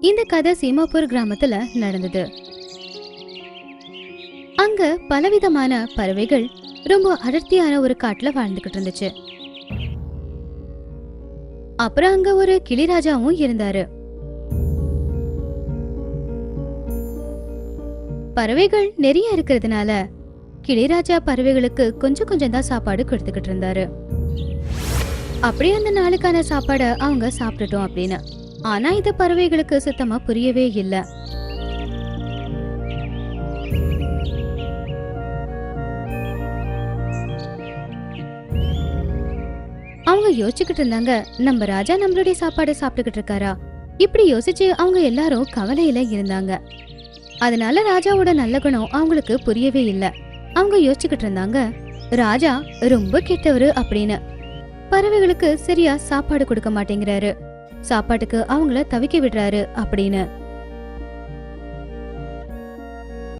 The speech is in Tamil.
இந்த கதை சீமாப்பூர் கிராமத்துல நடந்தது. அங்க பலவிதமான பறவைகள் ரொம்ப அடர்த்தியான ஒரு காட்டுல வாழ்ந்துகிட்டு இருந்துச்சு. அப்புறம் அங்க ஒரு கிளிராஜாவும் இருந்தாரு. பறவைகள் நிறைய இருக்கிறதுனால கிளிராஜா பறவைகளுக்கு கொஞ்சம் கொஞ்சம் தான் சாப்பாடு கொடுத்துக்கிட்டு இருந்தாரு. அப்படியே அந்த நாளுக்கான சாப்பாட அவங்க சாப்பிட்டுட்டோம் அப்படின்னு. ஆனா இது பறவைகளுக்கு சுத்தமா புரியவே இல்ல. அவங்க யோசிச்சுக்கிட்டு இருந்தாங்க, நம்ம ராஜா நம்மளுடைய சாப்பாடு சாப்பிட்டுக்கிட்டு இருக்காரா? இப்படி யோசிச்சு அவங்க எல்லாரும் கவலையில இருந்தாங்க. அதனால ராஜாவோட நல்ல குணம் அவங்களுக்கு புரியவே இல்ல. அவங்க யோசிச்சுக்கிட்டு இருந்தாங்க, ராஜா ரொம்ப கெட்டவரு அப்படின்னு. பறவைகளுக்கு சரியா சாப்பாடு கொடுக்க மாட்டேங்கிறாரு, சாப்பாட்டுக்கு அவங்கள தவிக்க விடுறாரு அப்படின்னு.